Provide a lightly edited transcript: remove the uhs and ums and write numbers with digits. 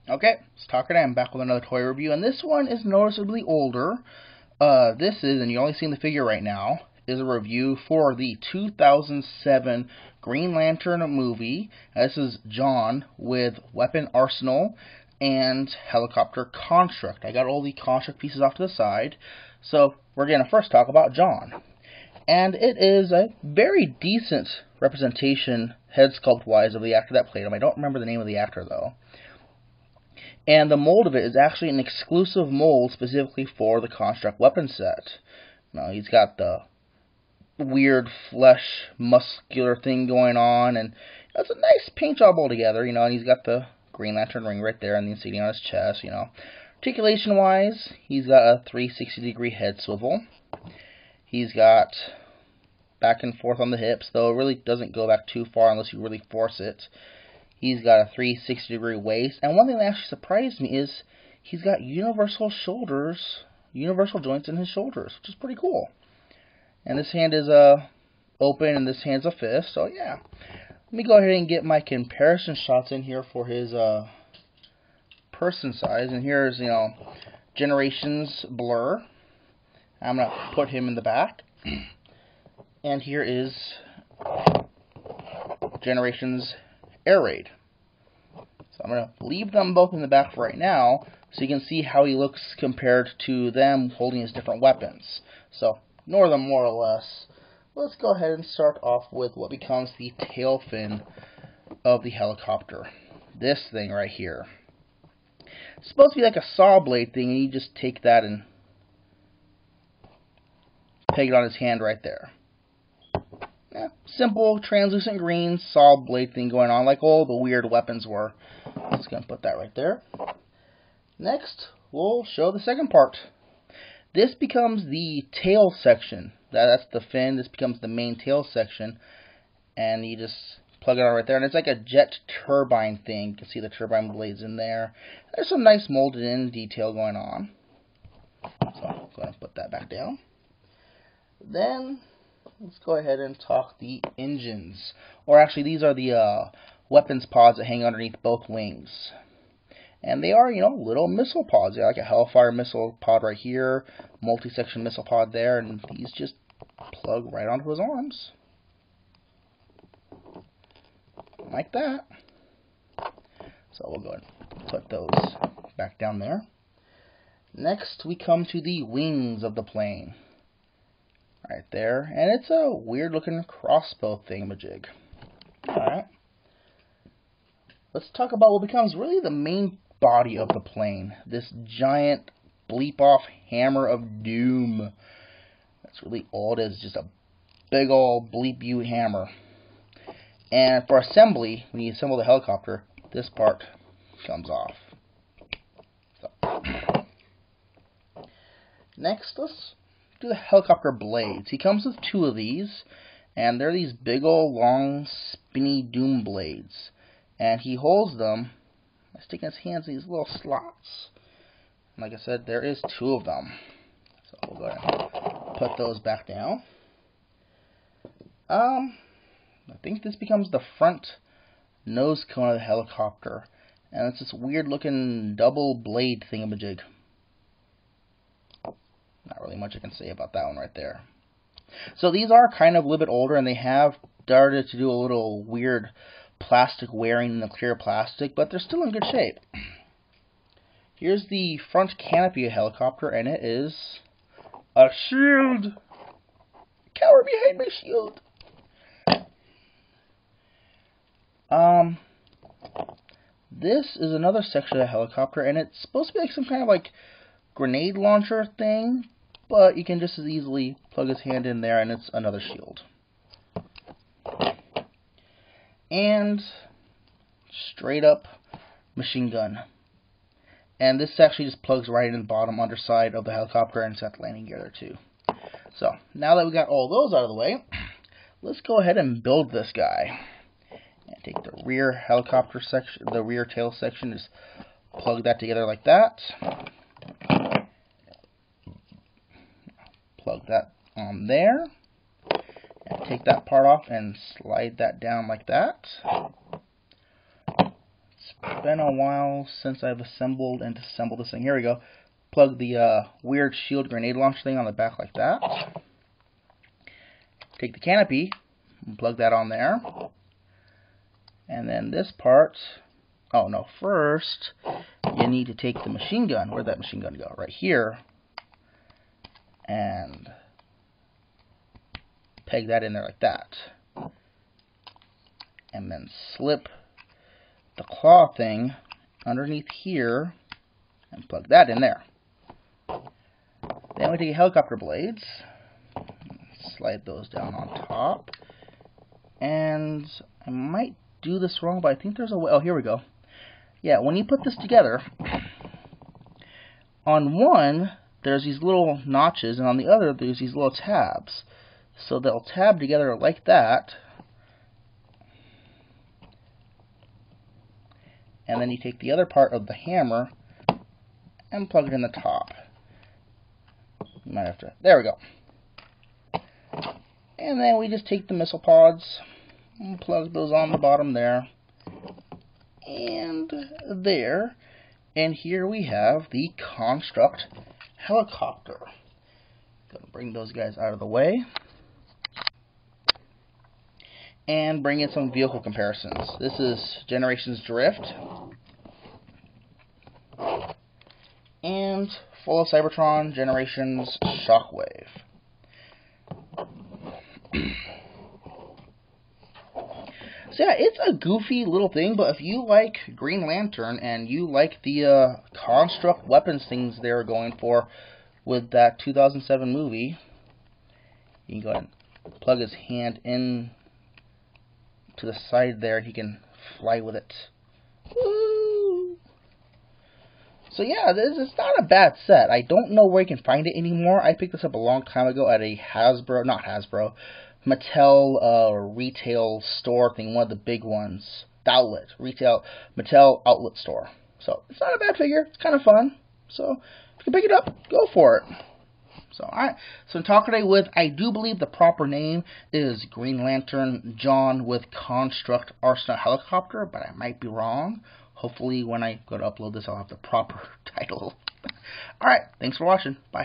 Okay, it's Talker, and I'm back with another toy review, and this one is noticeably older. This is, and you're only seeing the figure right now, is a review for the 2007 Green Lantern movie. This is John with weapon arsenal and helicopter construct. I got all the construct pieces off to the side, so we're going to first talk about John. And it is a very decent representation, head sculpt-wise, of the actor that played him. I don't remember the name of the actor, though. And the mold of it is actually an exclusive mold specifically for the Construct weapon set. Now, he's got the weird flesh, muscular thing going on, and it's a nice paint job altogether, and he's got the Green Lantern ring right there and the insignia on his chest, Articulation-wise, he's got a 360-degree head swivel. He's got back and forth on the hips, though it really doesn't go back too far unless you really force it. He's got a 360-degree waist, and one thing that actually surprised me is he's got universal joints in his shoulders, which is pretty cool. And this hand is open, and this hand's a fist, so yeah. Let me go ahead and get my comparison shots in here for his person size, and here's, Generations Blur. I'm going to put him in the back. And here is Generations Air Raid. So I'm going to leave them both in the back for right now, so you can see how he looks compared to them holding his different weapons. So ignore them more or less. Let's go ahead and start off with what becomes the tail fin of the helicopter. This thing right here. It's supposed to be like a saw blade thing, and you just take that and peg it on his hand right there. Yeah, simple, translucent green saw blade thing going on, like all the weird weapons were. Just going to put that right there. Next, we'll show the second part. This becomes the tail section. That's the fin. This becomes the main tail section. And you just plug it on right there. And it's like a jet turbine thing. You can see the turbine blades in there. There's some nice molded in detail going on. So I'm going to put that back down. Then let's go ahead and talk the engines. Or actually, these are the weapons pods that hang underneath both wings. And they are, little missile pods. They're like a Hellfire missile pod right here, multi-section missile pod there, and these just plug right onto his arms. Like that. So we'll go ahead and put those back down there. Next, we come to the wings of the plane. Right there, and it's a weird looking crossbow thingamajig. Alright. Let's talk about what becomes really the main body of the plane. This giant bleep off hammer of doom. That's really all it is, just a big old bleep you hammer. And for assembly, when you assemble the helicopter, this part comes off. So. Next, let's do the helicopter blades. He comes with two of these, and they're these big old long spinny doom blades, and he holds them by sticking his hands in these little slots. And like I said, there is two of them, so we'll go ahead and put those back down. I think this becomes the front nose cone of the helicopter, and it's this weird looking double blade thingamajig. Not really much I can say about that one right there. So these are kind of a little bit older, and they have started to do a little weird plastic wearing in the clear plastic, but they're still in good shape. Here's the front canopy of the helicopter, and it is a shield. Cower behind my shield. This is another section of the helicopter, and it's supposed to be like some kind of like grenade launcher thing, but you can just as easily plug his hand in there and it's another shield. And straight up machine gun. And this actually just plugs right in the bottom underside of the helicopter, and it's got the landing gear there too. So now that we got all those out of the way, let's go ahead and build this guy. And take the rear helicopter section, the rear tail section, just plug that together like that. Plug that on there, and take that part off and slide that down like that. Let's been a while since I've assembled and disassembled this thing. Here we go. Plug the weird shield grenade launch thing on the back like that. Take the canopy and plug that on there. And then this part, oh no, first you need to take the machine gun. Where'd that machine gun go? Right here. And peg that in there like that. And then slip the claw thing underneath here and plug that in there. Then we take helicopter blades, slide those down on top, and I might do this wrong, but I think there's a way. Oh, here we go. Yeah, when you put this together, on one there's these little notches, and on the other there's these little tabs. So they'll tab together like that, and then you take the other part of the hammer and plug it in the top. You might have to. There we go. And then we just take the missile pods and plug those on the bottom there. And there. And here we have the Construct helicopter. Gonna bring those guys out of the way. And bring in some vehicle comparisons. This is Generations Drift. And Full of Cybertron Generations Shockwave. So yeah, it's a goofy little thing, but if you like Green Lantern and you like the construct weapons things they were going for with that 2007 movie, you can go ahead and plug his hand in to the side there. He can fly with it. Woo! So yeah, it's not a bad set. I don't know where you can find it anymore. I picked this up a long time ago at a Mattel retail store thing, one of the big ones. The outlet, Mattel outlet store. So it's not a bad figure. It's kind of fun. So if you can pick it up, go for it. So alright. So in talk today with, I do believe the proper name is Green Lantern John with Construct Arsenal Helicopter, but I might be wrong. Hopefully when I go to upload this, I'll have the proper title. Alright, thanks for watching. Bye.